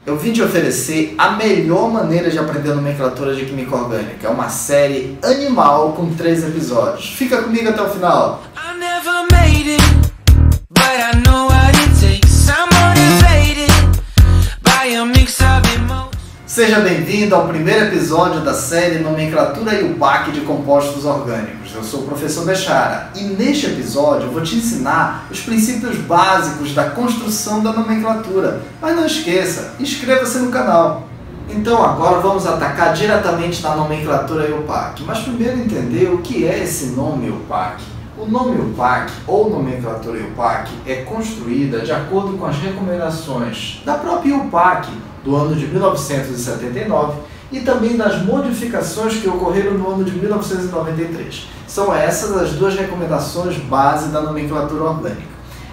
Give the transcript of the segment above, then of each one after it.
Eu vim te oferecer a melhor maneira de aprender nomenclatura de química orgânica. É uma série animal com 3 episódios. Fica comigo até o final. Seja bem-vindo ao primeiro episódio da série Nomenclatura IUPAC de Compostos Orgânicos. Eu sou o professor Bechara e neste episódio eu vou te ensinar os princípios básicos da construção da nomenclatura. Mas não esqueça, inscreva-se no canal. Então agora vamos atacar diretamente na nomenclatura IUPAC. Mas primeiro entender o que é esse nome IUPAC. O nome IUPAC, ou nomenclatura IUPAC, é construída de acordo com as recomendações da própria IUPAC do ano de 1979 e também das modificações que ocorreram no ano de 1993. São essas as duas recomendações base da nomenclatura orgânica.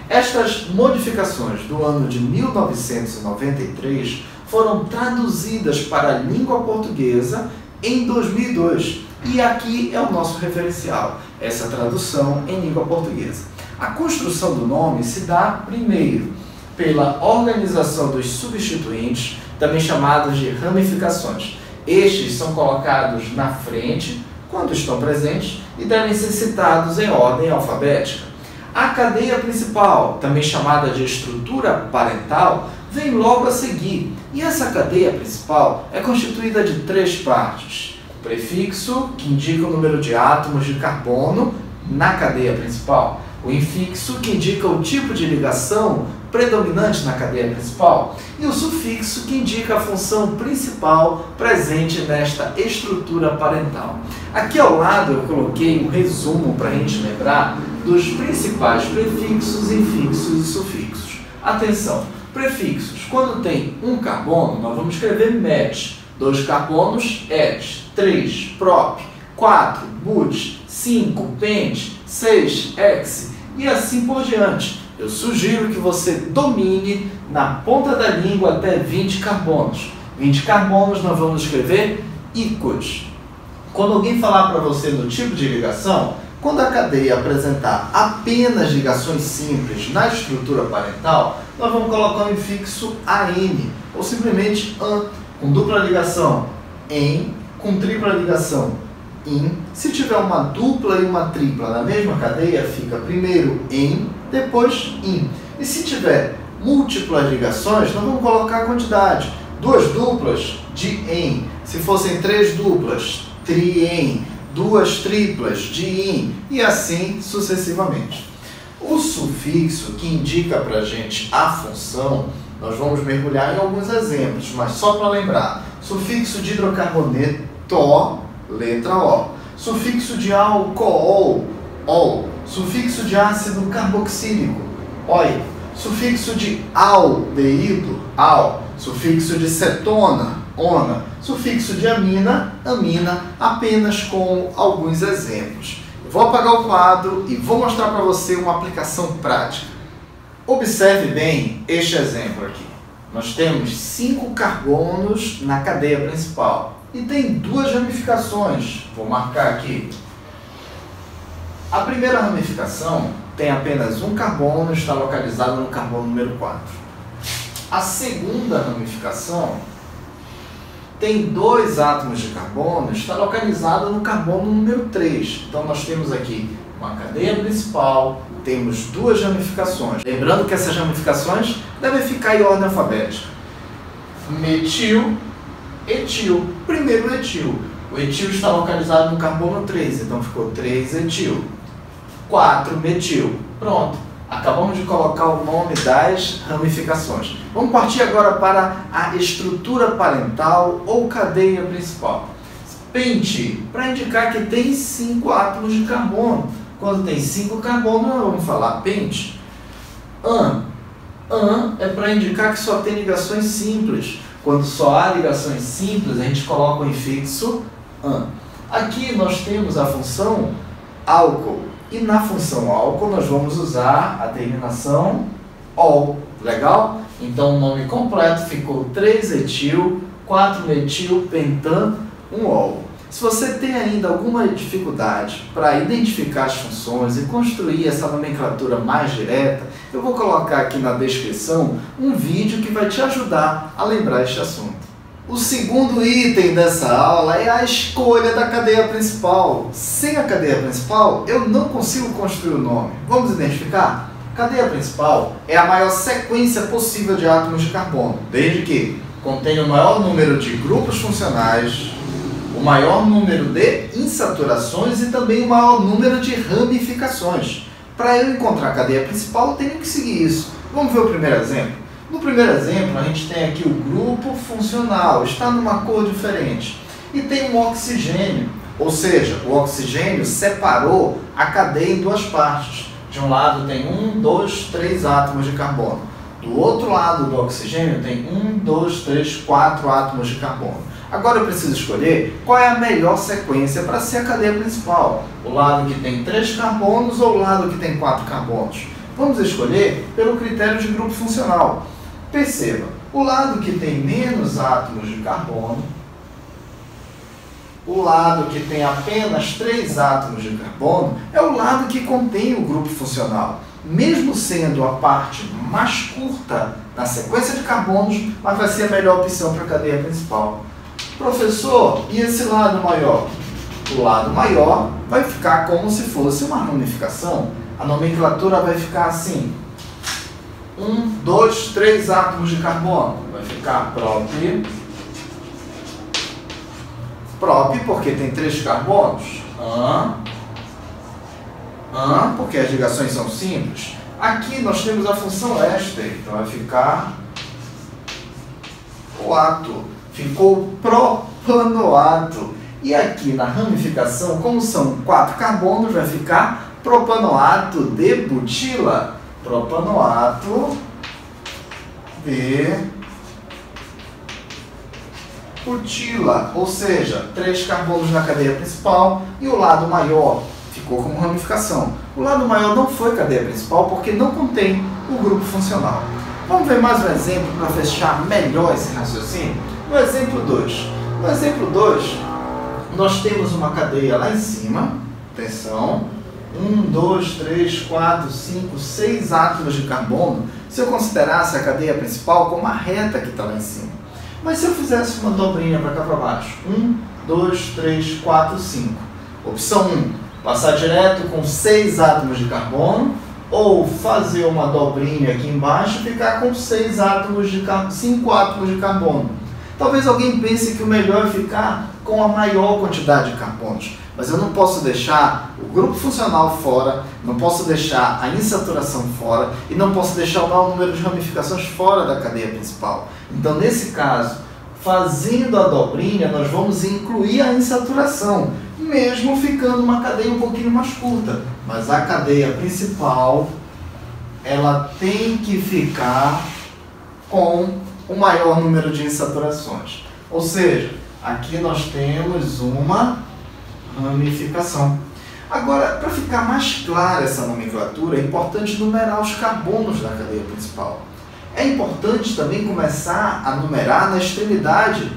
Estas modificações do ano de 1993 foram traduzidas para a língua portuguesa em 2002. E aqui é o nosso referencial, essa tradução em língua portuguesa. A construção do nome se dá primeiro pela organização dos substituintes, também chamados de ramificações. Estes são colocados na frente, quando estão presentes, e devem ser citados em ordem alfabética. A cadeia principal, também chamada de estrutura parental, vem logo a seguir. E essa cadeia principal é constituída de 3 partes. O prefixo, que indica o número de átomos de carbono na cadeia principal. O infixo, que indica o tipo de ligação predominante na cadeia principal. E o sufixo, que indica a função principal presente nesta estrutura parental. Aqui ao lado eu coloquei um resumo para a gente lembrar dos principais prefixos, infixos e sufixos. Atenção! Prefixos. Quando tem um carbono, nós vamos escrever met. 2 carbonos, et. 3, prop. 4, but. 5, pent. 6, ex. E assim por diante. Eu sugiro que você domine na ponta da língua até 20 carbonos. 20 carbonos nós vamos escrever íquos. Quando alguém falar para você no tipo de ligação, quando a cadeia apresentar apenas ligações simples na estrutura parental, nós vamos colocar o infixo AN, ou simplesmente AN, com dupla ligação em, com tripla ligação in. Se tiver uma dupla e uma tripla na mesma cadeia, fica primeiro em, depois in. E se tiver múltiplas ligações, nós vamos colocar a quantidade. 2 duplas, de em. Se fossem 3 duplas, triem. 2 triplas, de in. E assim sucessivamente. O sufixo, que indica para a gente a função, nós vamos mergulhar em alguns exemplos, mas só para lembrar. Sufixo de hidrocarboneto, letra O. Sufixo de álcool, ol. Sufixo de ácido carboxílico, oi. Sufixo de aldeído, al. Sufixo de cetona, ona. Sufixo de amina, amina, apenas com alguns exemplos. Eu vou apagar o quadro e vou mostrar para você uma aplicação prática. Observe bem este exemplo aqui. Nós temos 5 carbonos na cadeia principal e tem 2 ramificações. Vou marcar aqui. A primeira ramificação tem apenas um carbono, está localizado no carbono número 4. A segunda ramificação tem 2 átomos de carbono, está localizado no carbono número 3. Então nós temos aqui uma cadeia principal, temos 2 ramificações. Lembrando que essas ramificações devem ficar em ordem alfabética. Metil, etil. Primeiro etil. O etil está localizado no carbono 3, então ficou 3 etil. 4 metil. Pronto. Acabamos de colocar o nome das ramificações. Vamos partir agora para a estrutura parental ou cadeia principal. Pente, para indicar que tem 5 átomos de carbono. Quando tem 5 carbonos, nós vamos falar pente. An é para indicar que só tem ligações simples. Quando só há ligações simples, a gente coloca o infixo an. Aqui nós temos a função álcool. E na função álcool nós vamos usar a terminação ol. Legal? Então o nome completo ficou 3-etil, 4-metil, pentan, 1-ol. Se você tem ainda alguma dificuldade para identificar as funções e construir essa nomenclatura mais direta, eu vou colocar aqui na descrição um vídeo que vai te ajudar a lembrar este assunto. O segundo item dessa aula é a escolha da cadeia principal. Sem a cadeia principal, eu não consigo construir o nome. Vamos identificar? Cadeia principal é a maior sequência possível de átomos de carbono, desde que contenha o maior número de grupos funcionais, o maior número de insaturações e também o maior número de ramificações. Para eu encontrar a cadeia principal, eu tenho que seguir isso. Vamos ver o primeiro exemplo? No primeiro exemplo, a gente tem aqui o grupo funcional, está numa cor diferente. E tem um oxigênio, ou seja, o oxigênio separou a cadeia em duas partes. De um lado tem 1, 2, 3 átomos de carbono. Do outro lado do oxigênio tem 1, 2, 3, 4 átomos de carbono. Agora eu preciso escolher qual é a melhor sequência para ser a cadeia principal. O lado que tem 3 carbonos ou o lado que tem 4 carbonos? Vamos escolher pelo critério de grupo funcional. Perceba, o lado que tem menos átomos de carbono, o lado que tem apenas 3 átomos de carbono, é o lado que contém o grupo funcional. Mesmo sendo a parte mais curta na sequência de carbonos, mas vai ser a melhor opção para a cadeia principal. Professor, e esse lado maior? O lado maior vai ficar como se fosse uma ramificação. A nomenclatura vai ficar assim: 1, 2, 3 átomos de carbono. Vai ficar prop. Prop porque tem 3 carbonos. Porque as ligações são simples. Aqui nós temos a função éster, então vai ficar coato. Ficou propanoato. E aqui na ramificação, como são 4 carbonos, vai ficar propanoato de butila. Propanoato de butila. Ou seja, 3 carbonos na cadeia principal e o lado maior ficou como ramificação. O lado maior não foi cadeia principal porque não contém o grupo funcional. Vamos ver mais um exemplo para fechar melhor esse raciocínio? No exemplo 2. No exemplo 2, nós temos uma cadeia lá em cima. Atenção. 1, 2, 3, 4, 5, 6 átomos de carbono. Se eu considerasse a cadeia principal como a reta que está lá em cima. Mas se eu fizesse uma dobrinha para cá para baixo. 1, 2, 3, 4, 5. Opção 1. Passar direto com 6 átomos de carbono. Ou fazer uma dobrinha aqui embaixo e ficar com 5 átomos de carbono. Talvez alguém pense que o melhor é ficar com a maior quantidade de carbonos. Mas eu não posso deixar o grupo funcional fora, não posso deixar a insaturação fora e não posso deixar o maior número de ramificações fora da cadeia principal. Então, nesse caso, fazendo a dobrinha, nós vamos incluir a insaturação, mesmo ficando uma cadeia um pouquinho mais curta. Mas a cadeia principal, ela tem que ficar com o maior número de insaturações. Ou seja, aqui nós temos uma ramificação. Agora, para ficar mais clara essa nomenclatura, é importante numerar os carbonos da cadeia principal. É importante também começar a numerar na extremidade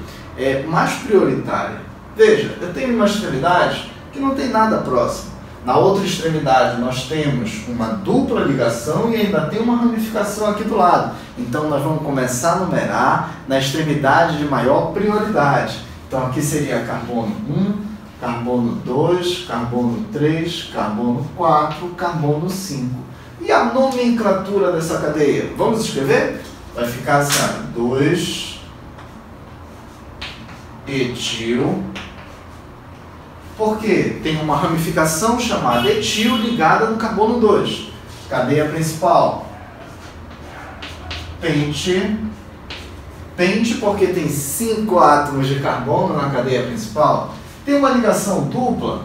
mais prioritária. Veja, eu tenho uma extremidade que não tem nada próximo. Na outra extremidade nós temos uma dupla ligação e ainda tem uma ramificação aqui do lado. Então nós vamos começar a numerar na extremidade de maior prioridade. Então aqui seria carbono 1, carbono 2, carbono 3, carbono 4, carbono 5. E a nomenclatura dessa cadeia? Vamos escrever? Vai ficar assim: 2 etil. Porque tem uma ramificação chamada etil ligada no carbono 2. Cadeia principal. Pente. Pente porque tem 5 átomos de carbono na cadeia principal. Tem uma ligação dupla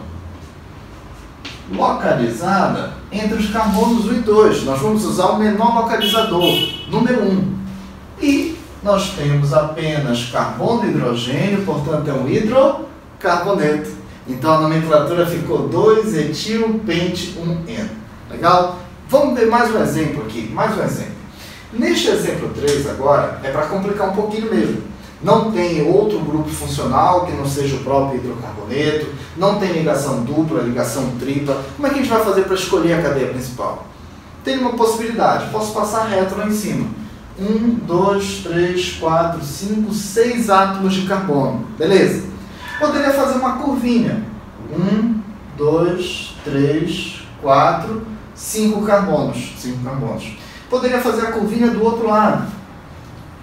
localizada entre os carbonos 1 e 2. Nós vamos usar o menor localizador, número 1. E nós temos apenas carbono e hidrogênio, portanto é um hidrocarboneto. Então a nomenclatura ficou 2-etil-pente-1-eno. Legal? Vamos ver mais um exemplo aqui, mais um exemplo. Neste exemplo 3 agora, é para complicar um pouquinho mesmo. não tem outro grupo funcional que não seja o próprio hidrocarboneto, não tem ligação dupla, ligação tripla. Como é que a gente vai fazer para escolher a cadeia principal? Tem uma possibilidade, posso passar reto lá em cima. 1, 2, 3, 4, 5, 6 átomos de carbono. Beleza? Poderia fazer uma curvinha. 1, 2, 3, 4, 5 carbonos. 5 carbonos. Poderia fazer a curvinha do outro lado.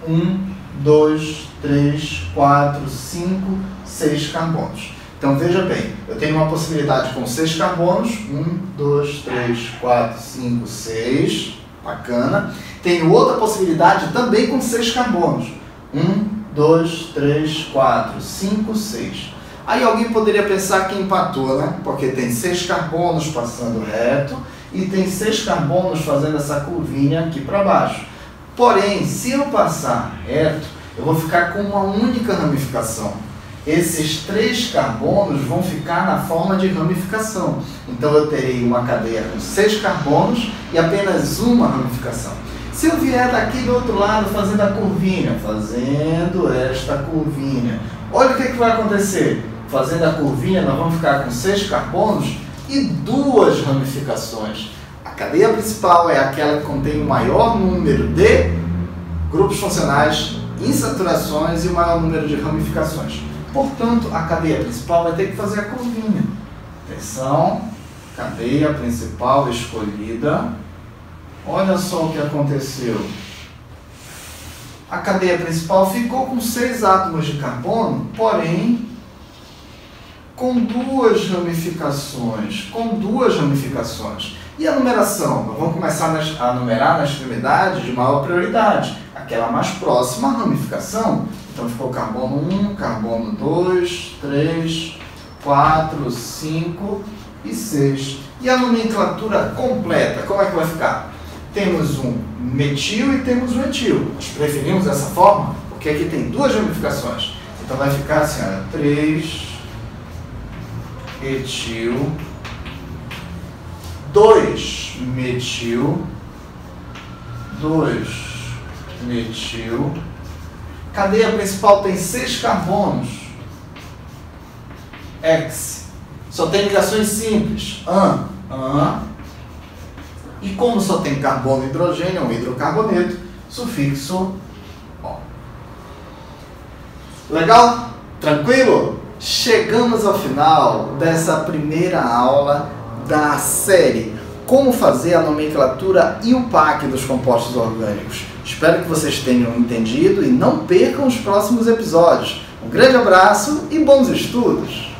1, 2, 3, 4, 5, 6 carbonos. Então veja bem, eu tenho uma possibilidade com 6 carbonos. 1, 2, 3, 4, 5, 6. Bacana. Tenho outra possibilidade também com 6 carbonos. 1, 2, 3, 4, 5, 6. Aí alguém poderia pensar que empatou, né? Porque tem 6 carbonos passando reto e tem 6 carbonos fazendo essa curvinha aqui para baixo. Porém, se eu passar reto, eu vou ficar com uma única ramificação. Esses 3 carbonos vão ficar na forma de ramificação. Então eu terei uma cadeia com 6 carbonos e apenas uma ramificação. Se eu vier daqui do outro lado fazendo a curvinha, fazendo esta curvinha, olha o que vai acontecer. Fazendo a curvinha, nós vamos ficar com 6 carbonos e 2 ramificações. A cadeia principal é aquela que contém o maior número de grupos funcionais, insaturações e o maior número de ramificações. Portanto, a cadeia principal vai ter que fazer a curvinha. Atenção, cadeia principal escolhida. Olha só o que aconteceu. A cadeia principal ficou com 6 átomos de carbono, porém com 2 ramificações. E a numeração? Nós vamos começar a numerar na extremidade de maior prioridade, aquela mais próxima à ramificação. Então ficou carbono 1, carbono 2, 3, 4, 5 e 6. E a nomenclatura completa, como é que vai ficar? Temos um metil e temos um etil. Nós preferimos dessa forma, porque aqui tem 2 ramificações. Então vai ficar assim, olha, 3 etil, 2 metil, 2 metil. Cadeia principal tem 6 carbonos. X. Só tem ligações simples. E como só tem carbono e hidrogênio, é um hidrocarboneto, sufixo O. Legal? Tranquilo? Chegamos ao final dessa primeira aula da série Como fazer a nomenclatura e o PAC dos compostos orgânicos. Espero que vocês tenham entendido e não percam os próximos episódios. Um grande abraço e bons estudos!